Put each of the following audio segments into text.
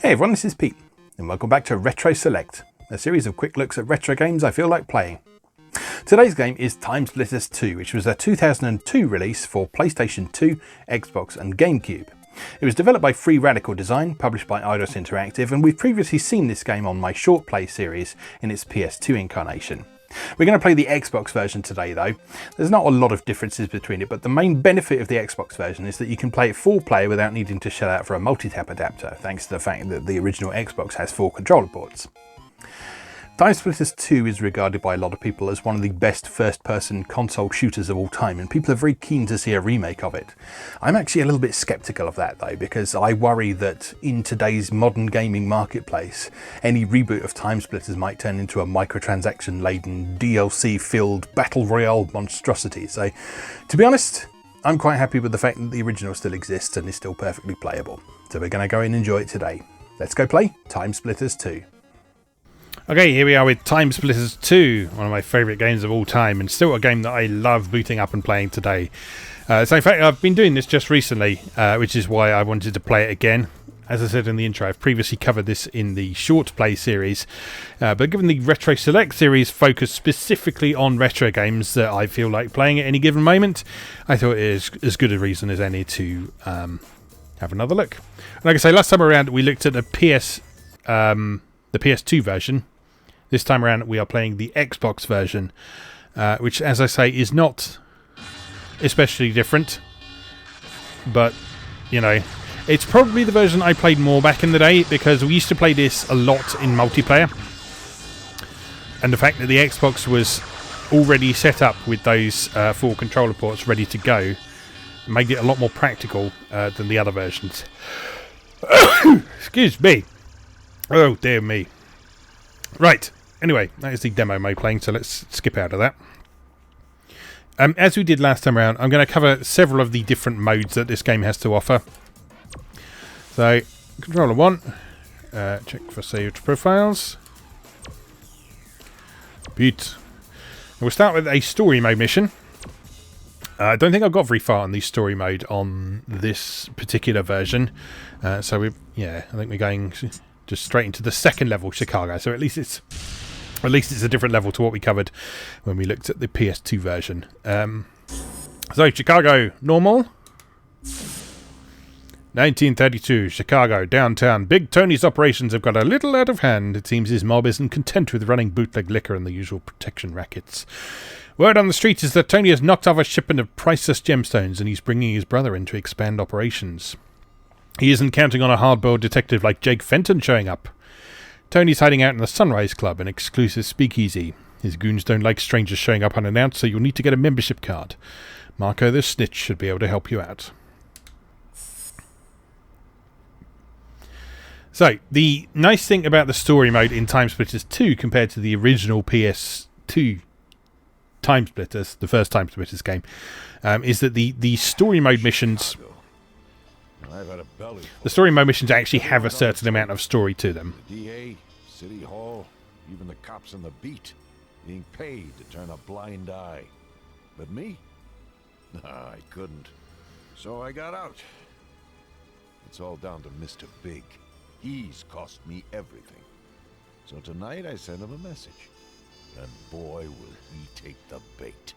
Hey everyone, this is Pete, and welcome back to Retro Select, a series of quick looks at retro games I feel like playing. Today's game is TimeSplitters 2, which was a 2002 release for PlayStation 2, Xbox and GameCube. It was developed by Free Radical Design, published by Eidos Interactive, and we've previously seen this game on my Short Play series in its PS2 incarnation. We're going to play the Xbox version today though. There's not a lot of differences between it, but the main benefit of the Xbox version is that you can play it full player without needing to shell out for a multi-tap adapter, thanks to the fact that the original Xbox has 4 controller ports. TimeSplitters 2 is regarded by a lot of people as one of the best first-person console shooters of all time, and people are very keen to see a remake of it. I'm actually a little bit sceptical of that though, because I worry that in today's modern gaming marketplace, any reboot of TimeSplitters might turn into a microtransaction-laden, DLC-filled battle royale monstrosity. So, to be honest, I'm quite happy with the fact that the original still exists and is still perfectly playable. So we're going to go and enjoy it today. Let's go play TimeSplitters 2. Okay, here we are with TimeSplitters 2, one of my favourite games of all time, and still a game that I love booting up and playing today. So in fact, I've been doing this just recently, which is why I wanted to play it again. As I said in the intro, I've previously covered this in the Short Play series, but given the Retro Select series focused specifically on retro games that I feel like playing at any given moment, I thought it is as good a reason as any to have another look. Like I say, last time around we looked at the PS2 version. This time around we are playing the Xbox version, which, as I say, is not especially different, but you know, it's probably the version I played more back in the day, because we used to play this a lot in multiplayer, and the fact that the Xbox was already set up with those 4 controller ports ready to go made it a lot more practical than the other versions. Excuse me. Oh dear me. Right, anyway, that is the demo mode playing, so let's skip out of that. As we did last time around, I'm going to cover several of the different modes that this game has to offer. So, controller 1, check for saved profiles. Beat. We'll start with a story mode mission. I don't think I've got very far on the story mode on this particular version. I think we're going just straight into the second level, Chicago. So at least it's a different level to what we covered when we looked at the PS2 version. So Chicago, normal. 1932, Chicago, downtown. Big Tony's operations have got a little out of hand. It seems his mob isn't content with running bootleg liquor and the usual protection rackets. Word on the street is that Tony has knocked off a shipment of priceless gemstones and he's bringing his brother in to expand operations. He isn't counting on a hard-boiled detective like Jake Fenton showing up. Tony's hiding out in the Sunrise Club, an exclusive speakeasy. His goons don't like strangers showing up unannounced, so you'll need to get a membership card. Marco the Snitch should be able to help you out. So, the nice thing about the story mode in TimeSplitters 2 compared to the original PS2 TimeSplitters, the first TimeSplitters game, is that the story mode missions... The story mode missions actually have a certain amount of story to them. The DA, City Hall, even the cops on the beat, being paid to turn a blind eye. But me? I couldn't. So I got out. It's all down to Mr. Big. He's cost me everything. So tonight I sent him a message. And boy, will he take the bait.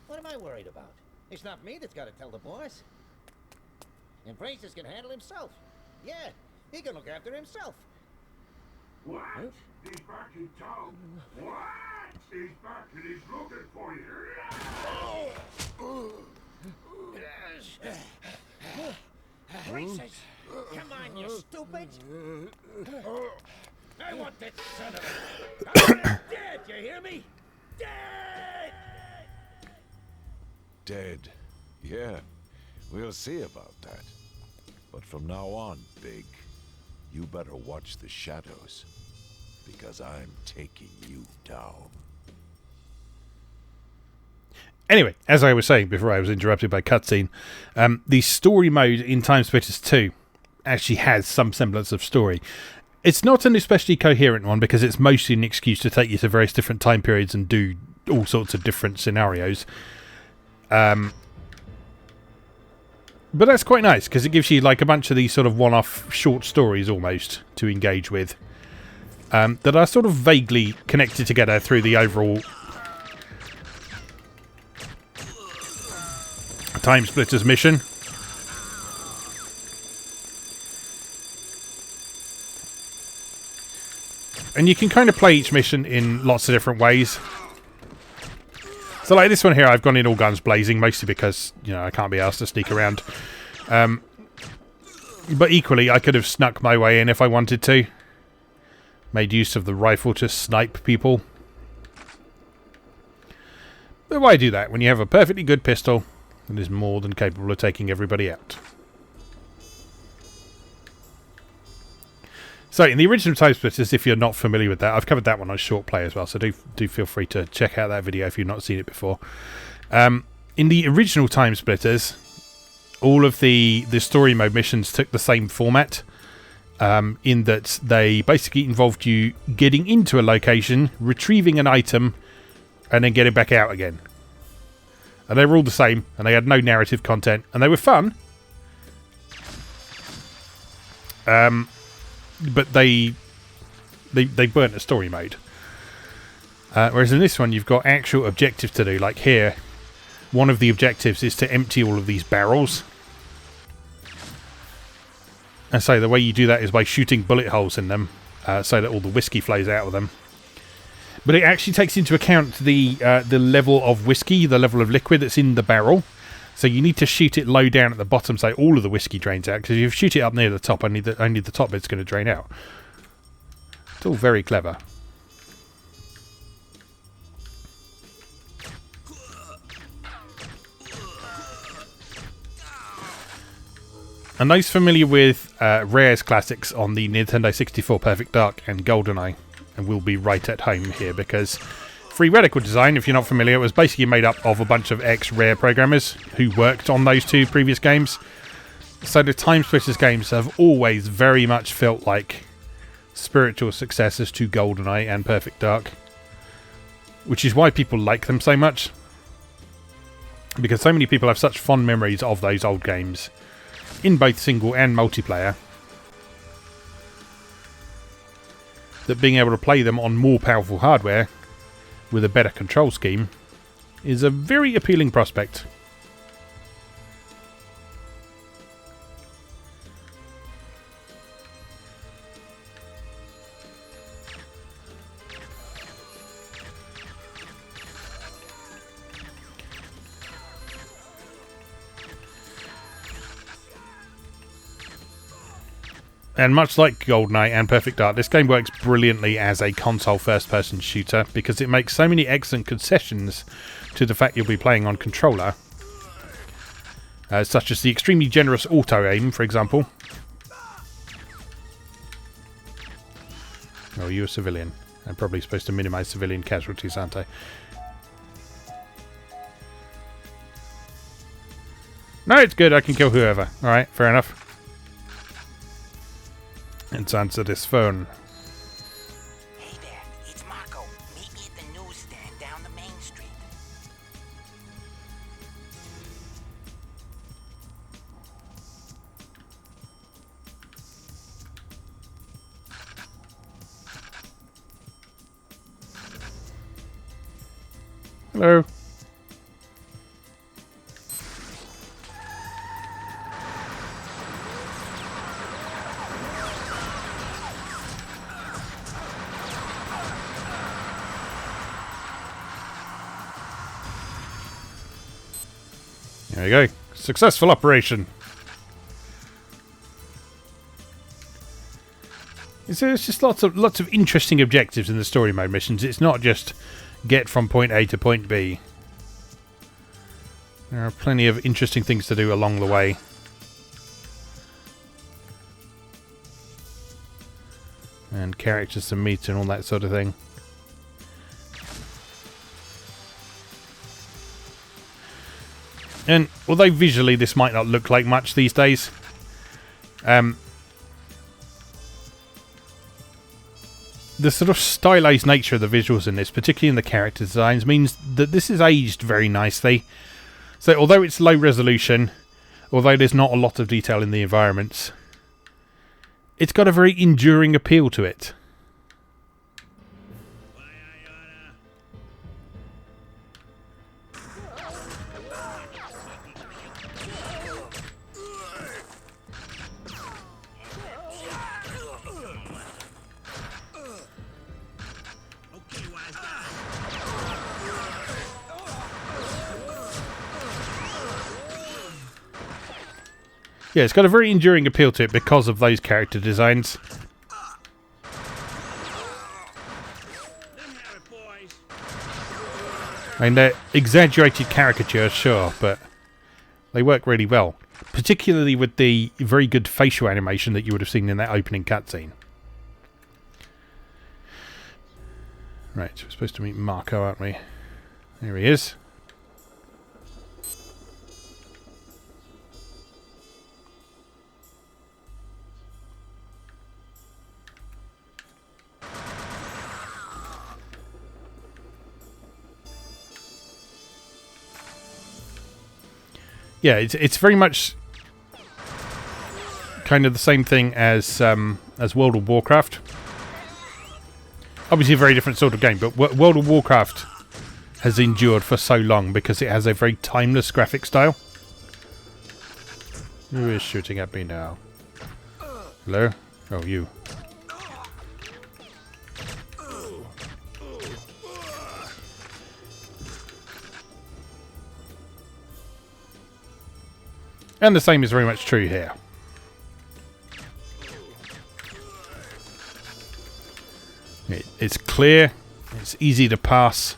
What am I worried about? It's not me that's got to tell the boss. And Francis can handle himself. Yeah, he can look after himself. What? Huh? He's back in town. What? He's back and he's looking for you. Francis! Come on, you stupid! I want that son of a... I want him dead, you hear me? Dead! Dead. Yeah, we'll see about that. But from now on, Big, you better watch the shadows, because I'm taking you down. Anyway, as I was saying before I was interrupted by cutscene, the story mode in TimeSplitters 2 actually has some semblance of story. It's not an especially coherent one because it's mostly an excuse to take you to various different time periods and do all sorts of different scenarios. But that's quite nice, because it gives you like a bunch of these sort of one-off short stories almost to engage with. That are sort of vaguely connected together through the overall TimeSplitters mission. And you can kind of play each mission in lots of different ways. So like this one here, I've gone in all guns blazing, mostly because, you know, I can't be asked to sneak around. But equally, I could have snuck my way in if I wanted to. Made use of the rifle to snipe people. But why do that when you have a perfectly good pistol that is more than capable of taking everybody out? So, in the original TimeSplitters, if you're not familiar with that, I've covered that one on Short Play as well, so do feel free to check out that video if you've not seen it before. In the original TimeSplitters, all of the story mode missions took the same format, in that they basically involved you getting into a location, retrieving an item, and then getting back out again. And they were all the same, and they had no narrative content, and they were fun. But they weren't a story mode. Whereas in this one, you've got actual objectives to do. Like here, one of the objectives is to empty all of these barrels. And so the way you do that is by shooting bullet holes in them, so that all the whiskey flows out of them. But it actually takes into account the level of whiskey, the level of liquid that's in the barrel. So you need to shoot it low down at the bottom so all of the whiskey drains out. Because if you shoot it up near the top, only the top bit's going to drain out. It's all very clever. And those familiar with Rare's classics on the Nintendo 64 Perfect Dark and GoldenEye, and will be right at home here, because Free Radical Design, if you're not familiar, was basically made up of a bunch of ex-Rare programmers who worked on those two previous games. So the TimeSplitters games have always very much felt like spiritual successors to GoldenEye and Perfect Dark, which is why people like them so much, because so many people have such fond memories of those old games in both single and multiplayer, that being able to play them on more powerful hardware with a better control scheme is a very appealing prospect. And much like GoldenEye and Perfect Dark, this game works brilliantly as a console first-person shooter because it makes so many excellent concessions to the fact you'll be playing on controller, such as the extremely generous auto-aim, for example. Oh, you're a civilian. I'm probably supposed to minimise civilian casualties, aren't I? No, it's good. I can kill whoever. Alright, fair enough. Let's answer this phone. Hey there, it's Marco. Meet me at the newsstand down the main street. Hello. There you go. Successful operation. There's just lots of interesting objectives in the story mode missions. It's not just get from point A to point B. There are plenty of interesting things to do along the way. And characters to meet and all that sort of thing. And although visually this might not look like much these days, the sort of stylized nature of the visuals in this, particularly in the character designs, means that this is aged very nicely. So although it's low resolution, although there's not a lot of detail in the environments, it's got a very enduring appeal to it. Yeah, it's got a very enduring appeal to it because of those character designs. I mean, they're exaggerated caricatures, sure, but they work really well. Particularly with the very good facial animation that you would have seen in that opening cutscene. Right, we're supposed to meet Marco, aren't we? There he is. Yeah, it's very much kind of the same thing as World of Warcraft. Obviously a very different sort of game, but World of Warcraft has endured for so long because it has a very timeless graphic style. Who is shooting at me now? Hello? Oh, you. And the same is very much true here. It's clear, it's easy to pass.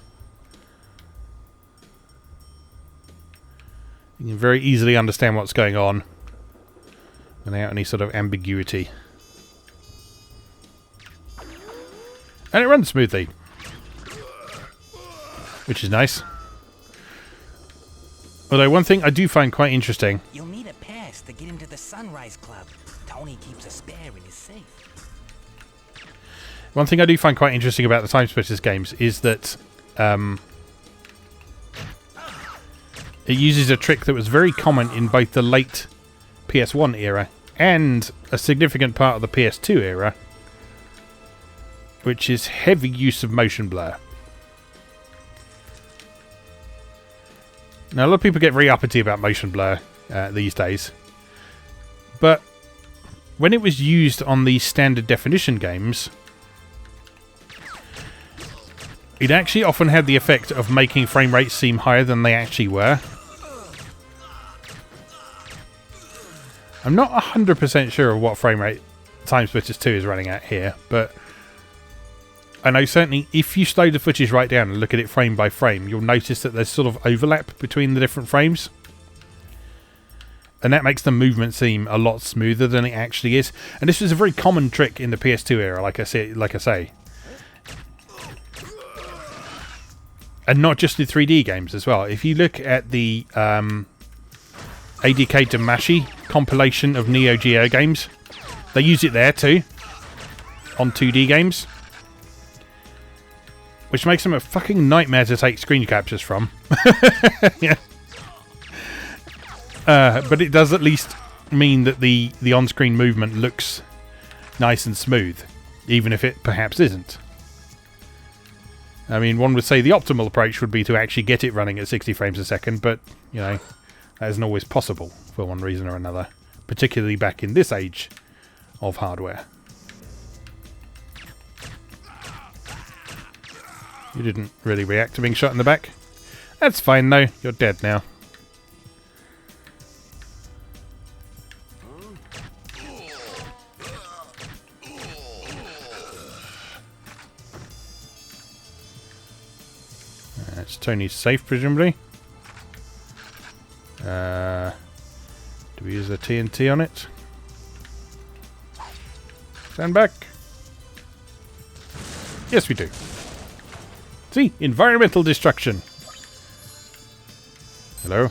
You can very easily understand what's going on without any sort of ambiguity. And it runs smoothly, which is nice. Although one thing I do find quite interesting... You'll need a pass to get into the Sunrise Club. Tony keeps a spare in his safe. One thing I do find quite interesting about the TimeSplitters games is that it uses a trick that was very common in both the late PS1 era and a significant part of the PS2 era, which is heavy use of motion blur. Now, a lot of people get very uppity about motion blur these days, but when it was used on the standard definition games, it actually often had the effect of making frame rates seem higher than they actually were. I'm not 100% sure of what frame rate TimeSplitters 2 is running at here, but I know certainly if you slow the footage right down and look at it frame by frame, you'll notice that there's sort of overlap between the different frames. And that makes the movement seem a lot smoother than it actually is. And this was a very common trick in the PS2 era, like I say. And not just in 3D games as well. If you look at the ADK Damashi compilation of Neo Geo games, they use it there too, on 2D games. Which makes them a fucking nightmare to take screen captures from. Yeah. But it does at least mean that the on-screen movement looks nice and smooth, even if it perhaps isn't. I mean, one would say the optimal approach would be to actually get it running at 60 frames a second, but, you know, that isn't always possible for one reason or another, particularly back in this age of hardware. You didn't really react to being shot in the back. That's fine though, you're dead now. That's Tony's safe, presumably. Do we use a TNT on it? Stand back. Yes, we do. See? Environmental destruction. Hello?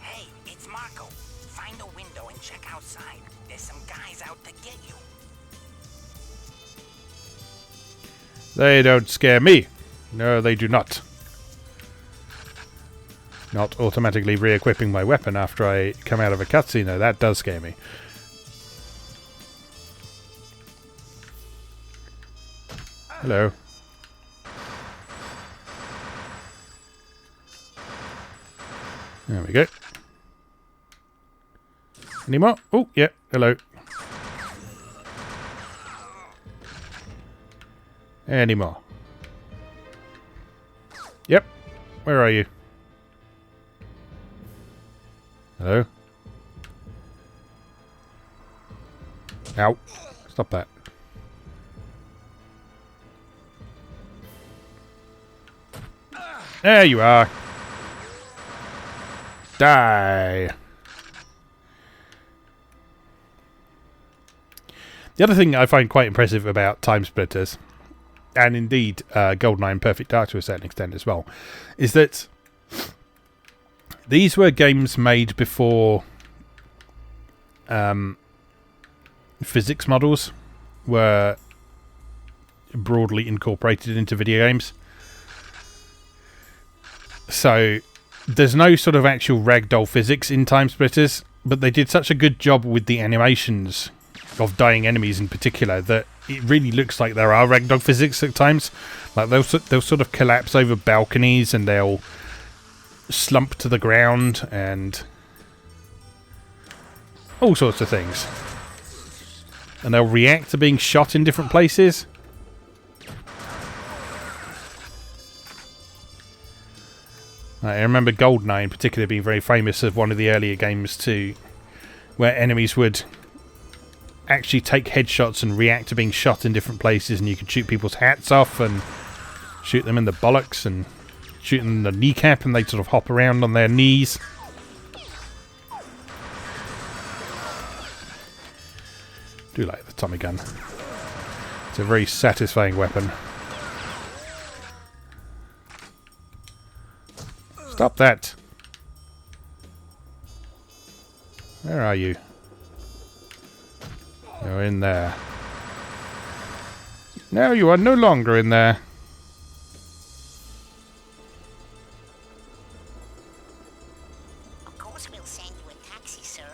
Hey, it's Marco. Find a window and check outside. There's some guys out to get you. They don't scare me. No, they do not. Not automatically re-equipping my weapon after I come out of a cutscene, though. That does scare me. Hello. There we go. Any more? Oh, yeah. Hello. Any more? Yep. Where are you? Hello? Ow. Stop that. There you are. Die. The other thing I find quite impressive about TimeSplitters, and indeed GoldenEye and Perfect Dark to a certain extent as well, is that these were games made before physics models were broadly incorporated into video games. So there's no sort of actual ragdoll physics in TimeSplitters, but they did such a good job with the animations of dying enemies in particular that it really looks like there are ragdoll physics at times. Like they'll sort of collapse over balconies and they'll slump to the ground and all sorts of things. And they'll react to being shot in different places. I remember GoldenEye in particular being very famous of one of the earlier games too, where enemies would actually take headshots and react to being shot in different places, and you could shoot people's hats off and shoot them in the bollocks and shoot them in the kneecap, and they'd sort of hop around on their knees. Do like the Tommy gun. It's a very satisfying weapon. Stop that! Where are you? You're in there. No, you are no longer in there. Of course we'll send you a taxi, sir.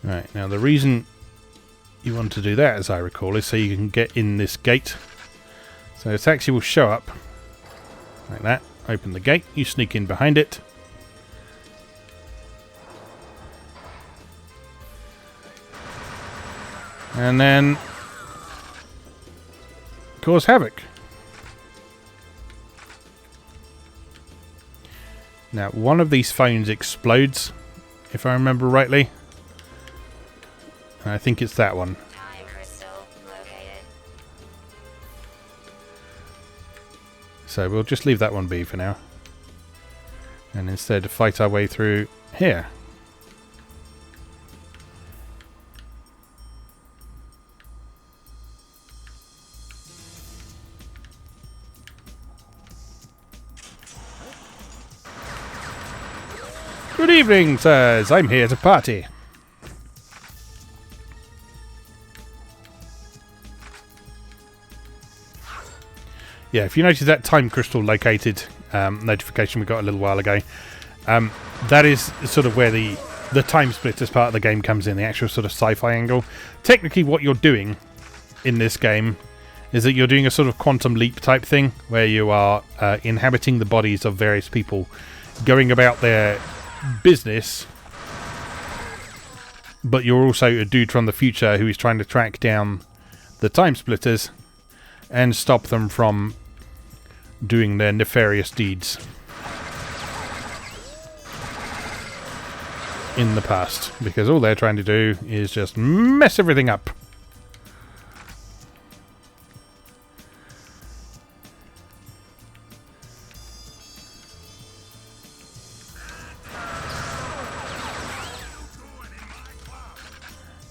Right, now the reason you want to do that, as I recall, is so you can get in this gate. So a taxi will show up like that. Open the gate, you sneak in behind it. And then cause havoc. Now, one of these phones explodes, if I remember rightly. I think it's that one. Time crystal located. So we'll just leave that one be for now. And instead fight our way through here. Good evening, sirs. I'm here to party. Yeah, if you notice that time crystal located notification we got a little while ago, that is sort of where the TimeSplitters part of the game comes in, the actual sort of sci-fi angle. Technically what you're doing in this game is that you're doing a sort of quantum leap type thing, where you are inhabiting the bodies of various people, going about their business, but you're also a dude from the future who is trying to track down the TimeSplitters and stop them from doing their nefarious deeds in the past, because all they're trying to do is just mess everything up.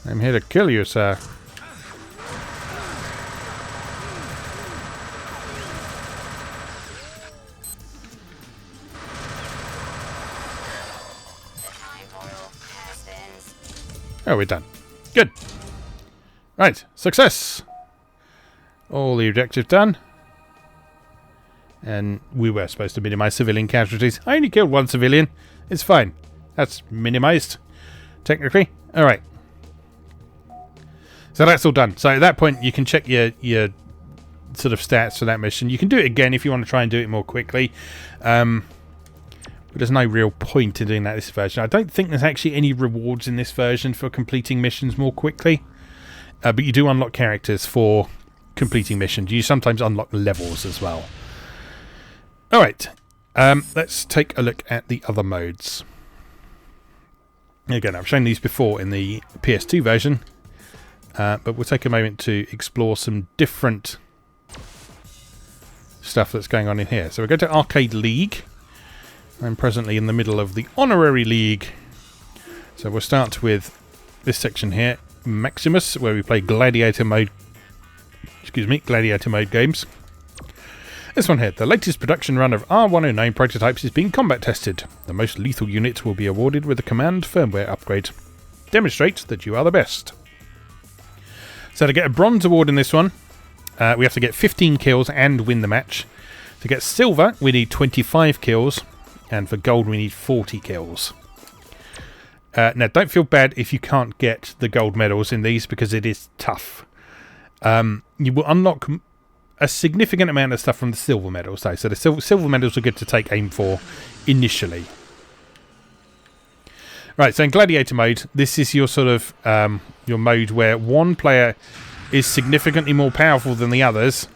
I'm here to kill you, sir. The time portal has been. Oh, we're done. Good. Right, success! All the objectives done. And we were supposed to minimise civilian casualties. I only killed one civilian. It's fine. That's minimised, technically. Alright. So that's all done. So at that point, you can check your sort of stats for that mission. You can do it again if you want to try and do it more quickly. But there's no real point in doing that this version. I don't think there's actually any rewards in this version for completing missions more quickly. But you do unlock characters for completing missions. You sometimes unlock levels as well. Alright. Let's take a look at the other modes. Again, I've shown these before in the PS2 version. But we'll take a moment to explore some different stuff that's going on in here. So we'll go to Arcade League. I'm presently in the middle of the Honorary League. So we'll start with this section here, Maximus, where we play gladiator mode. Gladiator mode games. This one here, the latest production run of R109 prototypes is being combat tested. The most lethal unit will be awarded with a command firmware upgrade. Demonstrate that you are the best. So to get a bronze award in this one, we have to get 15 kills and win the match. To get silver, we need 25 kills. And for gold, we need 40 kills. Now, don't feel bad if you can't get the gold medals in these, because it is tough. You will unlock a significant amount of stuff from the silver medals, though. So the silver medals are good to take aim for initially. Right, so in Gladiator mode, this is your sort of your mode where one player is significantly more powerful than the others.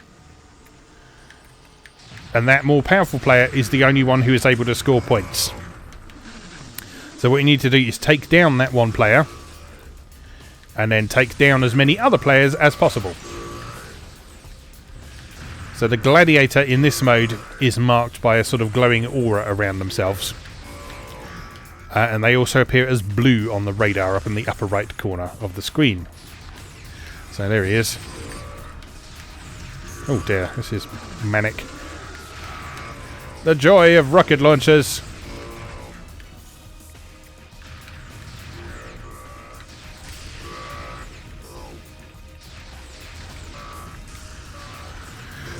And that more powerful player is the only one who is able to score points. So what you need to do is take down that one player. And then take down as many other players as possible. So the gladiator in this mode is marked by a sort of glowing aura around themselves. And they also appear as blue on the radar up in the upper right corner of the screen. So there he is. Oh dear, this is manic. The joy of rocket launchers.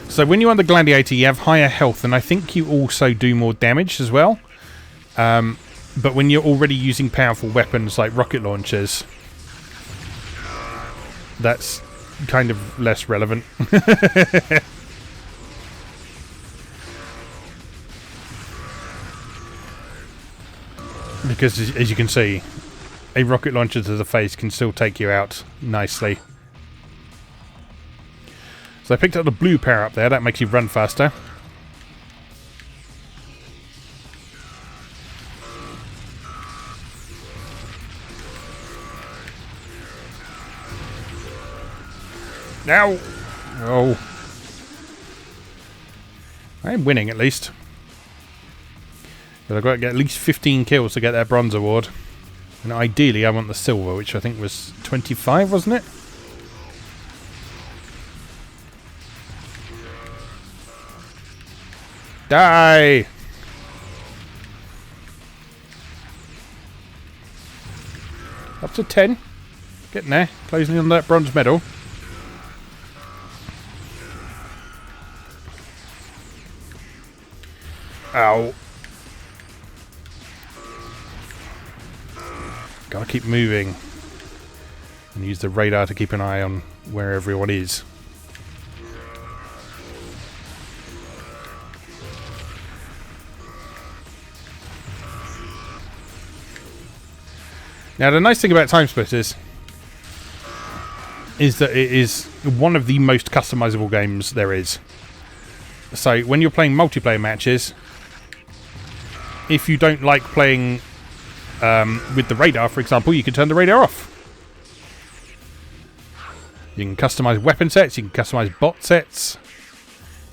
So when you're on the gladiator, you have higher health, and I think you also do more damage as well. But when you're already using powerful weapons like rocket launchers, that's kind of less relevant. Because as you can see, a rocket launcher to the face can still take you out nicely. So I picked up the blue power up there, that makes you run faster. Now! Oh. I'm winning at least. But I've got to get at least 15 kills to get that bronze award. And ideally I want the silver, which I think was 25, wasn't it? Die! Up to 10. Getting there. Closing in on that bronze medal. Ow. Gotta keep moving. And use the radar to keep an eye on where everyone is. Now the nice thing about TimeSplitters is that it is one of the most customizable games there is. So when you're playing multiplayer matches, if you don't like playing with the radar, for example, you can turn the radar off. You can customize weapon sets, you can customize bot sets,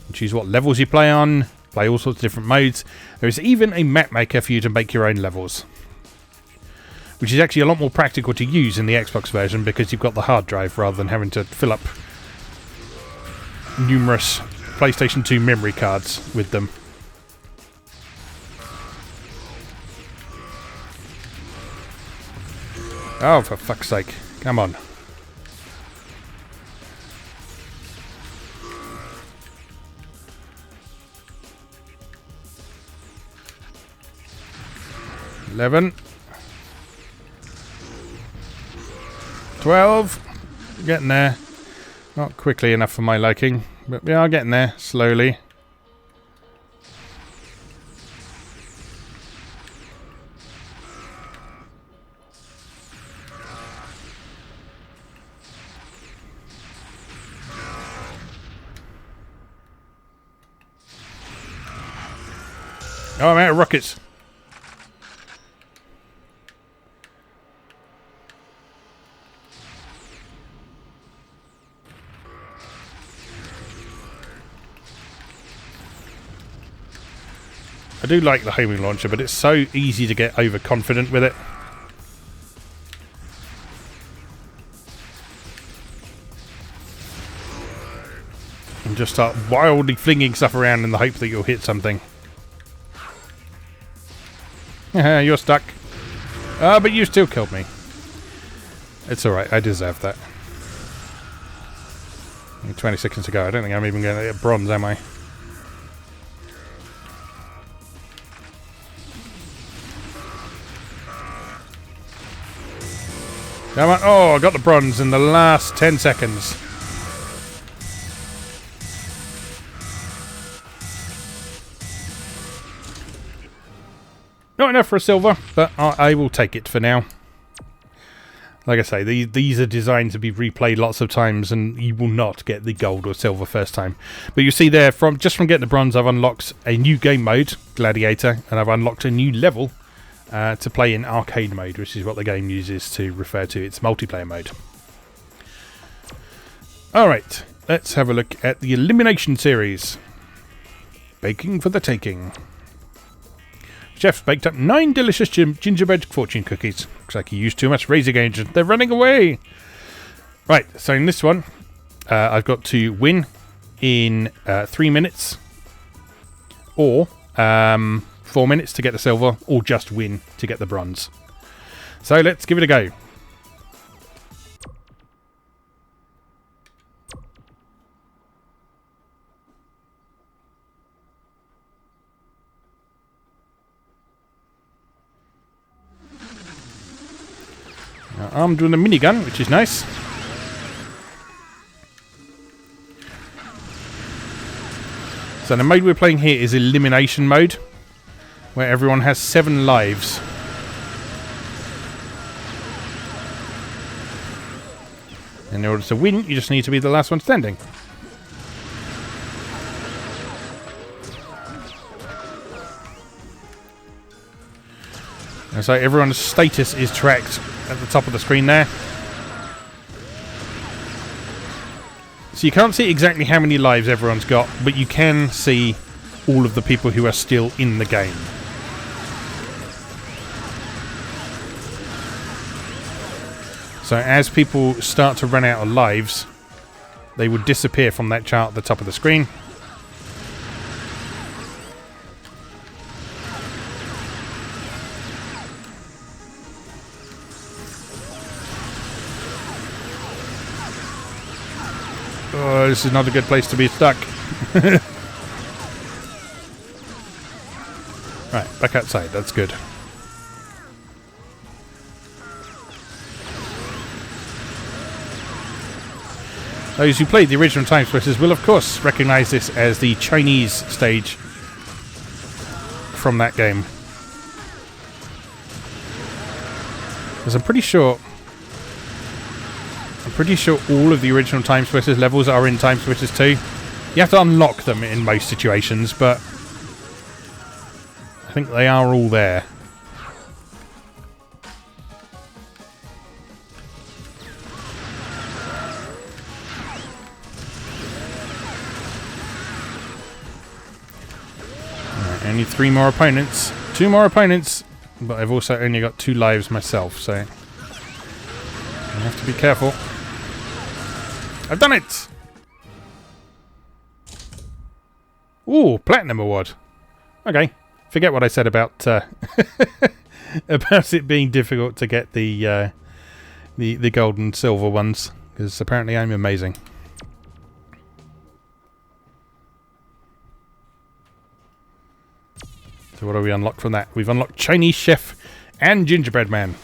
you can choose what levels you play on, play all sorts of different modes. There is even a map maker for you to make your own levels, which is actually a lot more practical to use in the Xbox version because you've got the hard drive rather than having to fill up numerous PlayStation 2 memory cards with them. Oh, for fuck's sake. Come on. 11. 12. Getting there. Not quickly enough for my liking, but we are getting there slowly. Oh, I'm out of rockets. I do like the homing launcher, but it's so easy to get overconfident with it. And just start wildly flinging stuff around in the hope that you'll hit something. You're stuck. But you still killed me. It's alright, I deserve that. 20 seconds to go. I don't think I'm even going to get bronze, am I? Come on. Oh, I got the bronze in the last 10 seconds. Not enough for a silver, but I will take it for now. Like I say, these are designed to be replayed lots of times, and you will not get the gold or silver first time. But you see there, just from getting the bronze, I've unlocked a new game mode, Gladiator, and I've unlocked a new level to play in arcade mode, which is what the game uses to refer to its multiplayer mode. Alright, let's have a look at the elimination series. Baking for the taking. Chef's baked up 9 delicious gingerbread fortune cookies. Looks like he used too much raising agent. They're running away! Right, so in this one, I've got to win in 3 minutes, or 4 minutes to get the silver, or just win to get the bronze. So let's give it a go. Armed with a minigun, which is nice. So the mode we're playing here is elimination mode, where everyone has 7 lives. In order to win, you just need to be the last one standing. And so everyone's status is tracked at the top of the screen there. So you can't see exactly how many lives everyone's got, but you can see all of the people who are still in the game. So as people start to run out of lives, they would disappear from that chart at the top of the screen. Oh, this is not a good place to be stuck. Right, back outside. That's good. Those who played the original TimeSplitters will, of course, recognise this as the Chinese stage from that game. Because I'm pretty sure all of the original TimeSplitters levels are in TimeSplitters 2. You have to unlock them in most situations, but I think they are all there. Right, only 3 more opponents. 2 more opponents, but I've also only got 2 lives myself, so I have to be careful. I've done it! Ooh, Platinum Award. Okay, forget what I said about about it being difficult to get the gold and silver ones, because apparently I'm amazing. So what do we unlock from that? We've unlocked Chinese Chef And Gingerbread Man.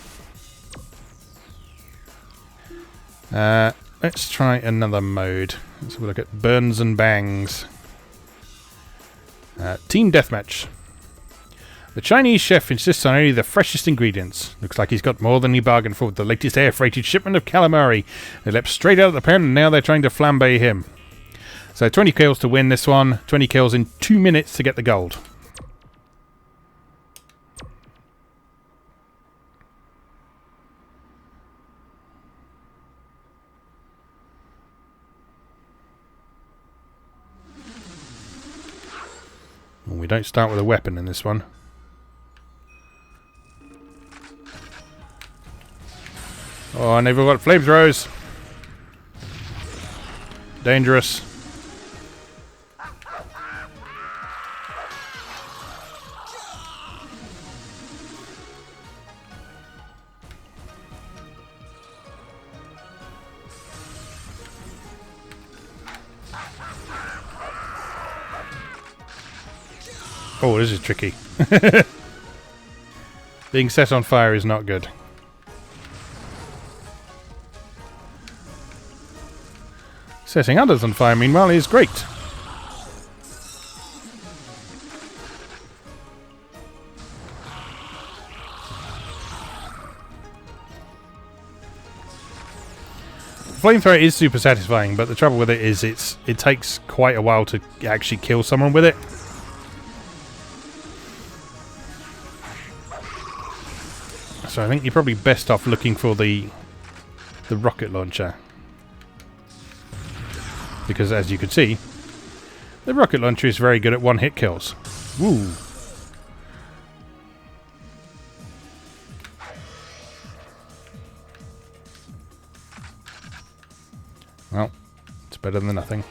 Let's try another mode. Let's have a look at Burns and Bangs. Team Deathmatch. The Chinese chef insists on only the freshest ingredients. Looks like he's got more than he bargained for with the latest air-freighted shipment of calamari. They leapt straight out of the pen and now they're trying to flambe him. So 20 kills to win this one. 20 kills in 2 minutes to get the gold. Well, we don't start with a weapon in this one. Oh, and they've all got flamethrowers. Dangerous. Oh, this is tricky. Being set on fire is not good. Setting others on fire, meanwhile, is great. Flamethrower is super satisfying, but the trouble with it is it takes quite a while to actually kill someone with it. So I think you're probably best off looking for the rocket launcher. Because as you can see, the rocket launcher is very good at one-hit kills. Woo! Well, it's better than nothing.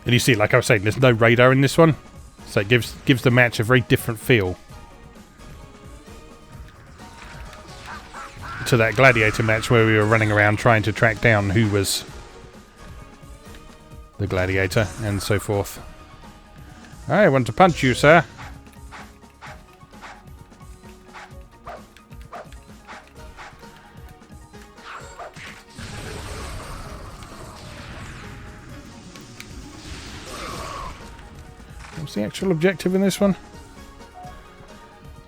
And you see, like I was saying, there's no radar in this one, so it gives the match a very different feel to that gladiator match where we were running around trying to track down who was the gladiator and so forth. I want to punch you, sir. What's the actual objective in this one?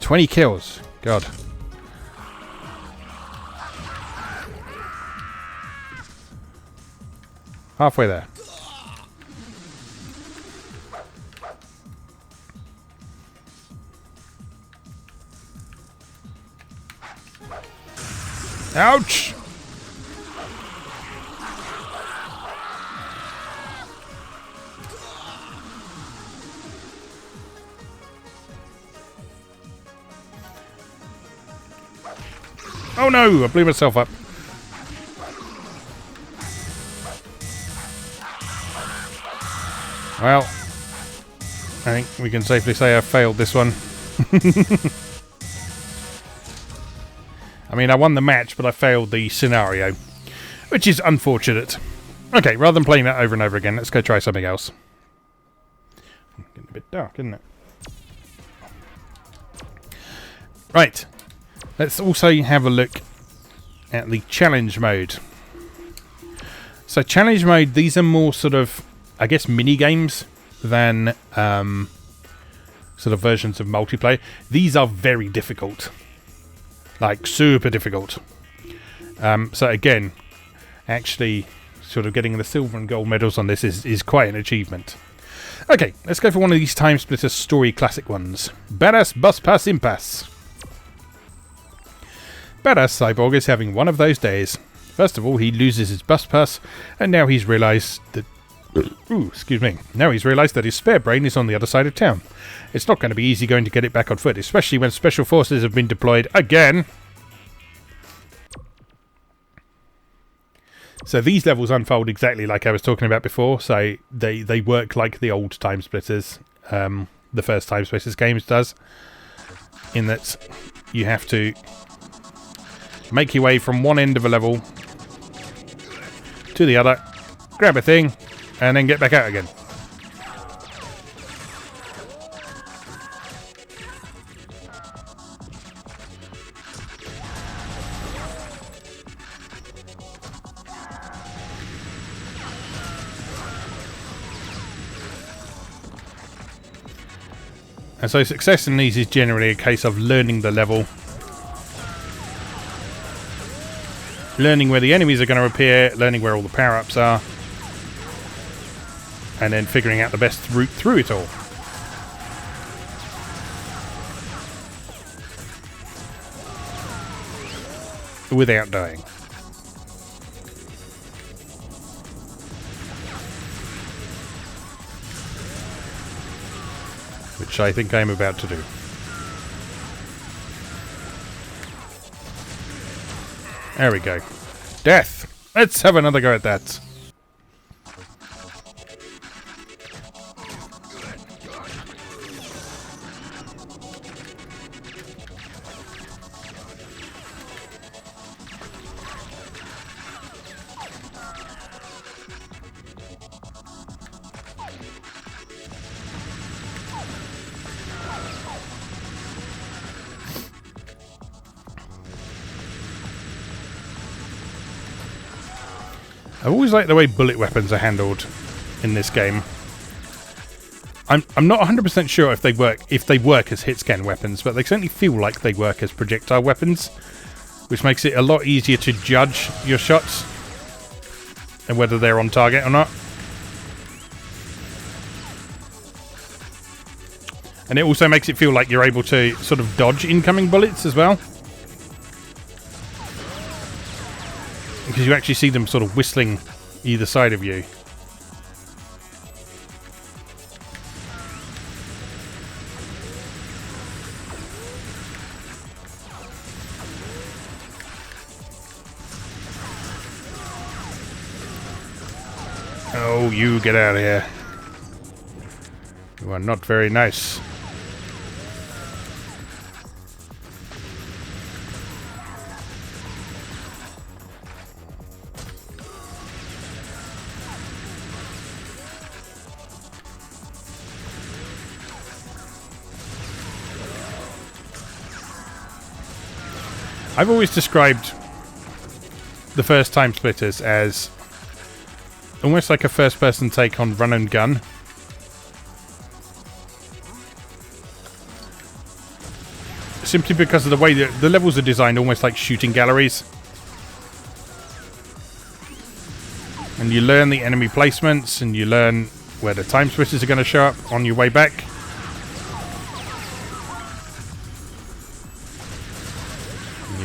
20 kills. God. Halfway there. Ouch! Oh no! I blew myself up. Well, I think we can safely say I failed this one. I mean, I won the match, but I failed the scenario, which is unfortunate. Okay, rather than playing that over and over again, let's go try something else. Getting a bit dark, isn't it? Right. Let's also have a look at the challenge mode. So challenge mode, these are more sort of, I guess, mini games than sort of versions of multiplayer. These are very difficult. Like, super difficult. So again, actually sort of getting the silver and gold medals on this is quite an achievement. Okay, let's go for one of these TimeSplitters story classic ones. Badass Bus Pass Impasse. Badass Cyborg is having one of those days. First of all, he loses his bus pass, and now he's realised that... Now he's realised that his spare brain is on the other side of town. It's not going to be easy going to get it back on foot, especially when special forces have been deployed again. So these levels unfold exactly like I was talking about before. So they work like the old TimeSplitters, the first TimeSplitters games does, in that you have to make your way from one end of a level to the other, grab a thing, and then get back out again. And so success in these is generally a case of learning the level, learning where the enemies are going to appear, learning where all the power-ups are, and then figuring out the best route through it all. Without dying. Which I think I'm about to do. There we go. Death! Let's have another go at that. I've always liked the way bullet weapons are handled in this game. I'm not 100% sure if they work as hit scan weapons, but they certainly feel like they work as projectile weapons, which makes it a lot easier to judge your shots and whether they're on target or not. And it also makes it feel like you're able to sort of dodge incoming bullets as well, because you actually see them sort of whistling either side of you. Oh, you get out of here. You are not very nice. I've always described the first TimeSplitters as almost like a first-person take on Run and Gun. Simply because of the way that the levels are designed, almost like shooting galleries. And you learn the enemy placements, and you learn where the TimeSplitters are going to show up on your way back.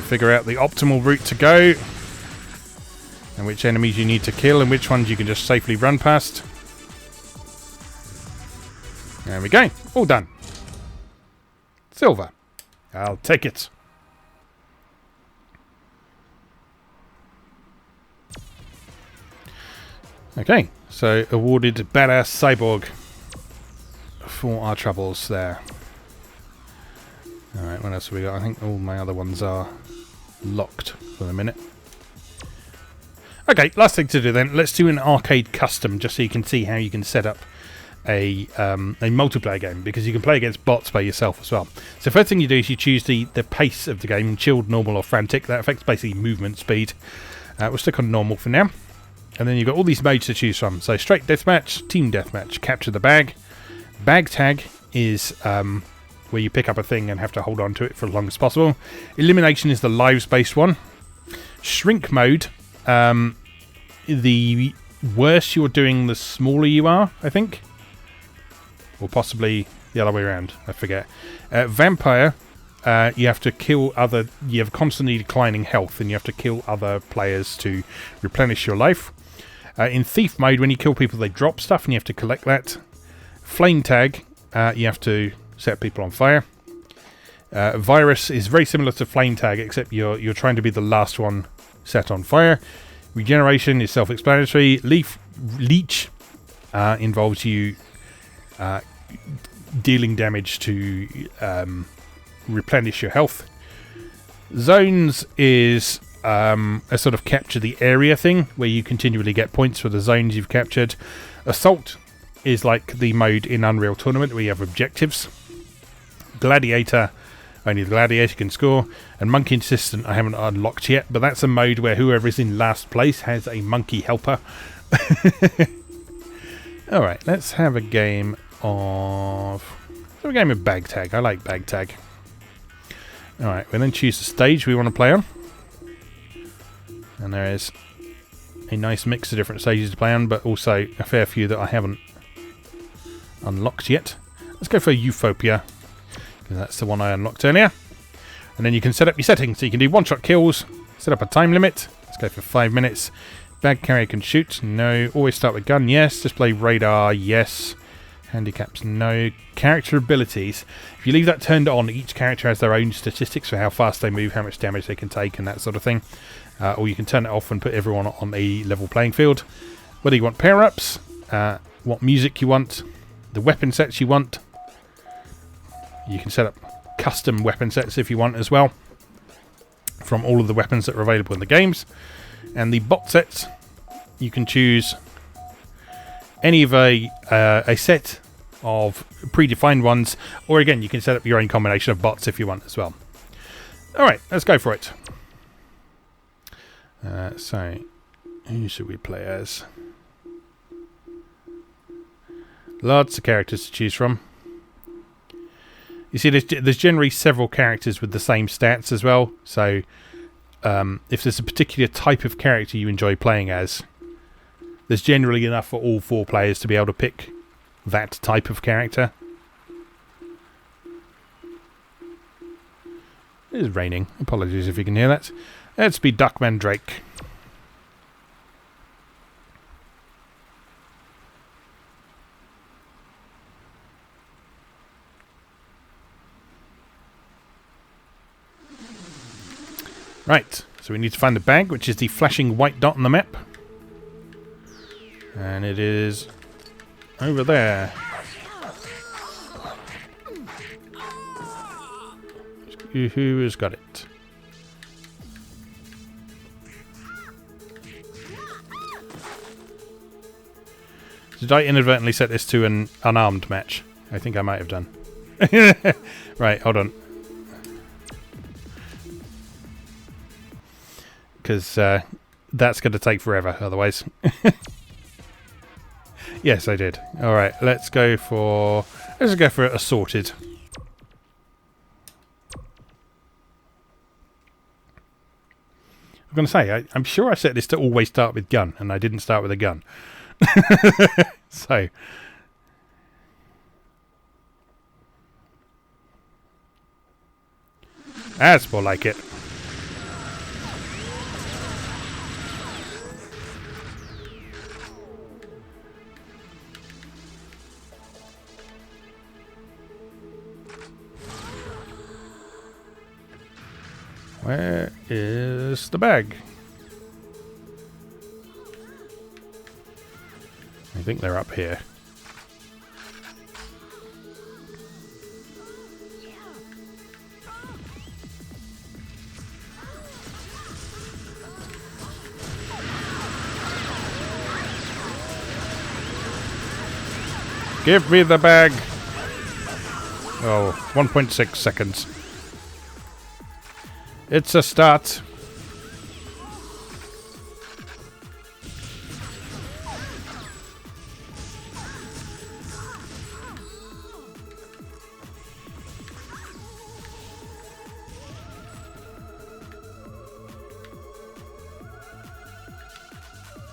Figure out the optimal route to go, and which enemies you need to kill and which ones you can just safely run past. There we go. All done. Silver. I'll take it. Okay, so awarded Badass Cyborg for our troubles there. Alright, what else have we got? I think all my other ones are locked for the minute. Okay, last thing to do then. Let's do an arcade custom, just so you can see how you can set up a multiplayer game, because you can play against bots by yourself as well. So first thing you do is you choose the pace of the game, chilled, normal or frantic. That affects basically movement speed. We'll stick on normal for now. And then you've got all these modes to choose from. So straight deathmatch, team deathmatch, capture the bag. Bag tag is where you pick up a thing and have to hold on to it for as long as possible. Elimination is the lives-based one. Shrink mode, the worse you're doing, the smaller you are, I think. Or possibly the other way around, I forget. Vampire, you have to kill other... You have constantly declining health, and you have to kill other players to replenish your life. In thief mode, when you kill people, they drop stuff, and you have to collect that. Flame tag, you have to set people on fire. Virus is very similar to flame tag, except you're trying to be the last one set on fire. Regeneration is self-explanatory. Leech involves you dealing damage to replenish your health. Zones is a sort of capture the area thing, where you continually get points for the zones you've captured. Assault is like the mode in Unreal Tournament where you have objectives. Gladiator, only the gladiator can score. And Monkey Assistant I haven't unlocked yet, but that's a mode where whoever is in last place has a monkey helper. Alright, let's have a game of bag tag. I like bag tag. Alright, we'll then choose the stage we want to play on. And there is a nice mix of different stages to play on, but also a fair few that I haven't unlocked yet. Let's go for Euphoria, because that's the one I unlocked earlier. And then you can set up your settings, so you can do one-shot kills, set up a time limit. Let's go for 5 minutes. Bag carrier can shoot, no. Always start with gun, yes. Display radar, yes. Handicaps, no. Character abilities. If you leave that turned on, each character has their own statistics for how fast they move, how much damage they can take, and that sort of thing. Or you can turn it off and put everyone on a level playing field. Whether you want pair-ups, what music you want, the weapon sets you want. You can set up custom weapon sets if you want as well, from all of the weapons that are available in the games. And the bot sets, you can choose any of a set of predefined ones, or again you can set up your own combination of bots if you want as well. Alright, let's go for it. So, who should we play as? Lots of characters to choose from. You see, there's generally several characters with the same stats as well, so if there's a particular type of character you enjoy playing as, there's generally enough for all 4 players to be able to pick that type of character. It is raining. Apologies if you can hear that. Let's be Duckman Drake. Right, so we need to find the bag, which is the flashing white dot on the map. And it is over there. Who has got it? Did I inadvertently set this to an unarmed match? I think I might have done. Right, hold on. Because that's going to take forever otherwise. Yes, I did. Alright, let's go for assorted. I'm going to say, I'm sure I set this to always start with gun, and I didn't start with a gun. So, that's more like it. Where is the bag? I think they're up here. Give me the bag! Oh, 1.6 seconds. It's a start.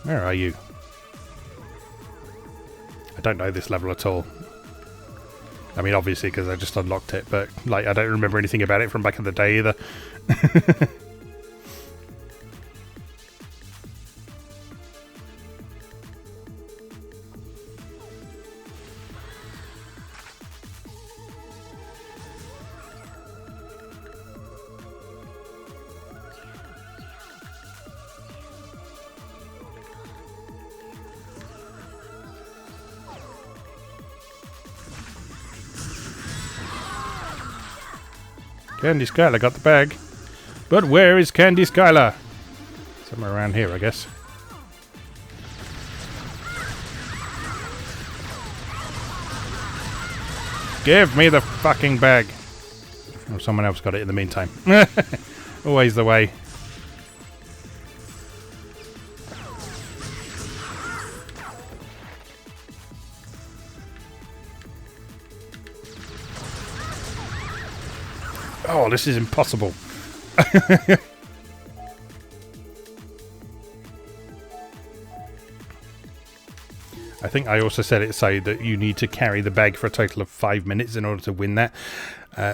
Where are you? I don't know this level at all. I mean, obviously, because I just unlocked it, but like, I don't remember anything about it from back in the day either. Candy Scarlet got the bag. But where is Candy Skylar? Somewhere around here, I guess. Give me the fucking bag. Oh, someone else got it in the meantime. Always the way. Oh, this is impossible. I think I also said it so that you need to carry the bag for a total of 5 minutes in order to win that.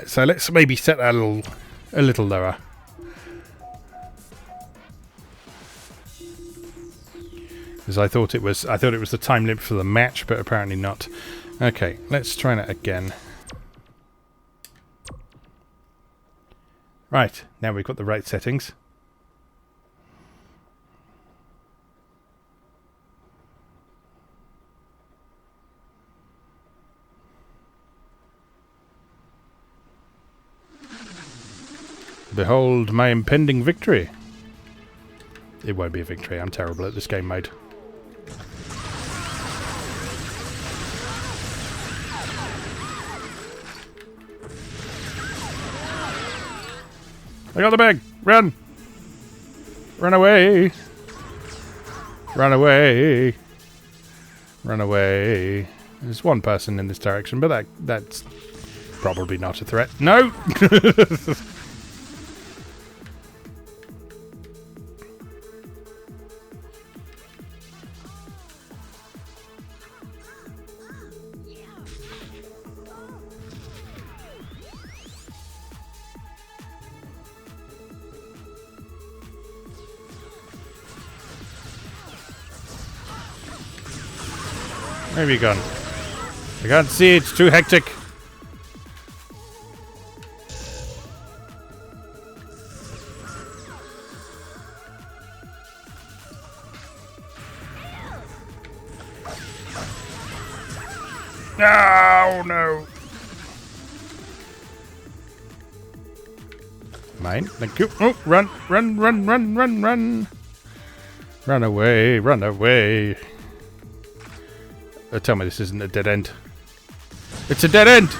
So let's maybe set that a little lower. Because I thought it was the time limit for the match, but apparently not. Okay, let's try that again. Right, now we've got the right settings. Behold my impending victory. It won't be a victory, I'm terrible at this game mode. I got the bag! Run! Run away! Run away! Run away! There's one person in this direction, but that's probably not a threat. No! Where have you gone? I can't see, it's too hectic. Oh no! Mine, thank you. Oh, run, run, run, run, run, run. Run away, run away. Tell me this isn't a dead end. It's a dead end!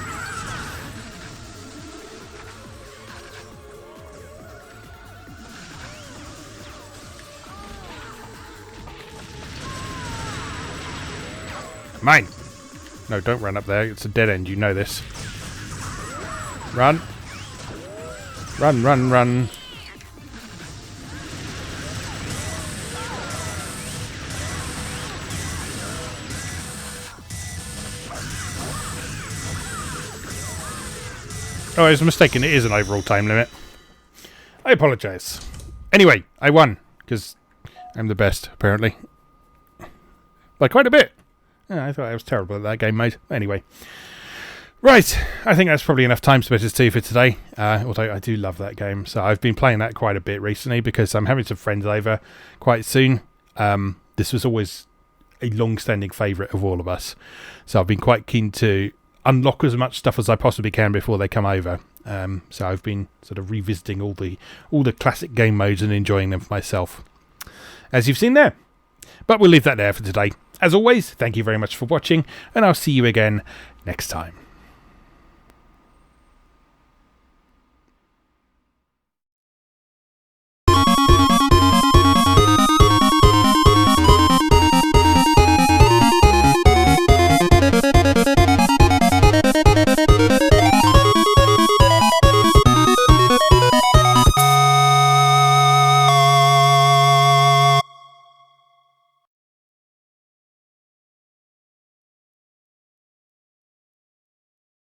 Mine! No, don't run up there. It's a dead end. You know this. Run. Run, run, run. Oh, I was mistaken. It is an overall time limit. I apologise. Anyway, I won. Because I'm the best, apparently. By quite a bit. Yeah, I thought I was terrible at that game mode. Anyway. Right. I think that's probably enough TimeSplitters 2 for today. Although I do love that game. So I've been playing that quite a bit recently because I'm having some friends over quite soon. This was always a long-standing favourite of all of us. So I've been quite keen to unlock as much stuff as I possibly can before they come over. So I've been sort of revisiting all the classic game modes and enjoying them for myself, as you've seen there. But we'll leave that there for today. As always, thank you very much for watching, and I'll see you again next time.